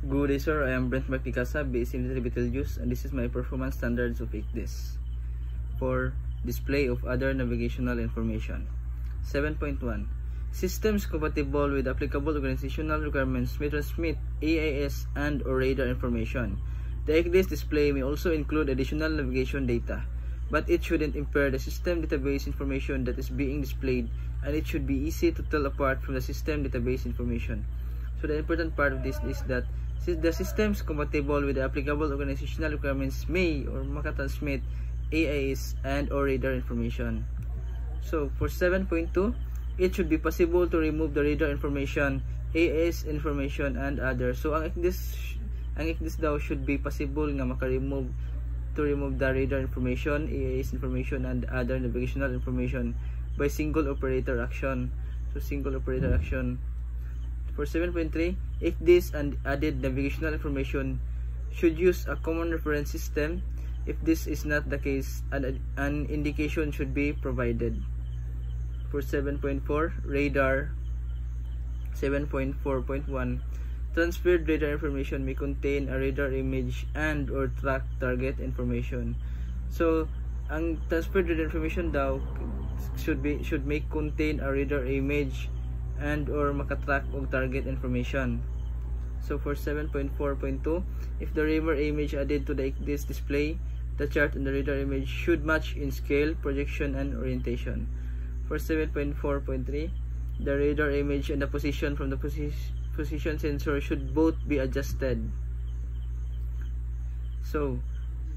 Good day, sir. I am Brent Marpicasa, based in Betelgeuse, and this is my performance standards of ICDIS for display of other navigational information. 7.1. Systems compatible with applicable organizational requirements may transmit AIS and or radar information. The ICDIS display may also include additional navigation data, but it shouldn't impair the system database information that is being displayed, and it should be easy to tell apart from the system database information. So the important part of this is that the systems compatible with the applicable organizational requirements may or makatransmit AIS and or radar information. So for 7.2, it should be possible to remove the radar information, AIS information, and others. So ang ICDIS daw should be possible nga remove the radar information, AIS information, and other navigational information by single operator action. So single operator action. For 7.3, ICDIS and added navigational information should use a common reference system. If this is not the case, an indication should be provided. For 7.4, radar. 7.4.1, transferred radar information may contain a radar image and or track target information. So, ang transferred radar information daw should may contain a radar image and or makatrack og target information. So for 7.4.2, if the radar image added to the ICDIS display, the chart and the radar image should match in scale, projection, and orientation. For 7.4.3, the radar image and the position from the position sensor should both be adjusted. So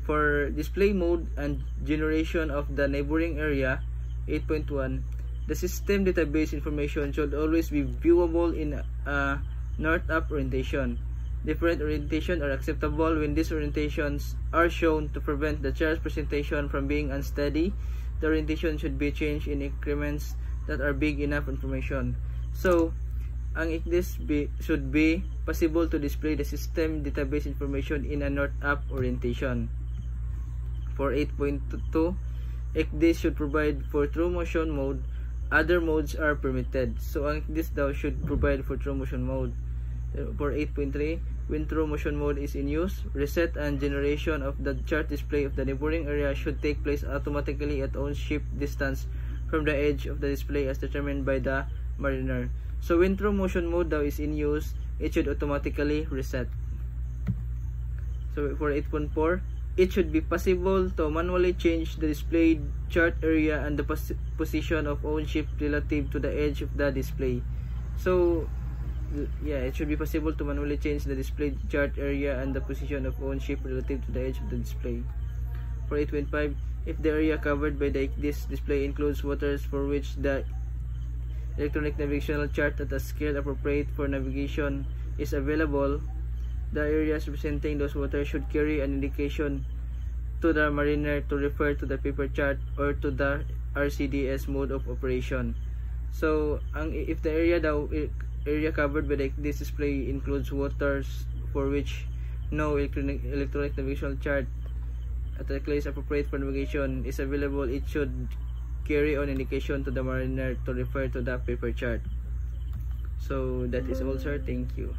for display mode and generation of the neighboring area, 8.1, the system database information should always be viewable in a north-up orientation. Different orientations are acceptable when these orientations are shown to prevent the chart's presentation from being unsteady. The orientation should be changed in increments that are big enough information. So, ang ICDIS should be possible to display the system database information in a north-up orientation. For 8.2, ICDIS should provide for true motion mode. Other modes are permitted. So ang ICDIS daw should provide for true motion mode. For 8.3, when true motion mode is in use, reset and generation of the chart display of the neighboring area should take place automatically at own ship distance from the edge of the display as determined by the mariner. So when true motion mode daw is in use, it should automatically reset. So for 8.4, it should be possible to manually change the displayed chart area and the position of own ship relative to the edge of the display. So yeah, it should be possible to manually change the displayed chart area and the position of own ship relative to the edge of the display. For 8.5, if the area covered by the ICDIS display includes waters for which the electronic navigational chart at a scale appropriate for navigation is available, the areas representing those waters should carry an indication to the mariner to refer to the paper chart or to the RCDS mode of operation. So, if the area covered by the ICDIS display includes waters for which no electronic navigational chart at a place appropriate for navigation is available, it should carry an indication to the mariner to refer to the paper chart. So that is all, sir. Thank you.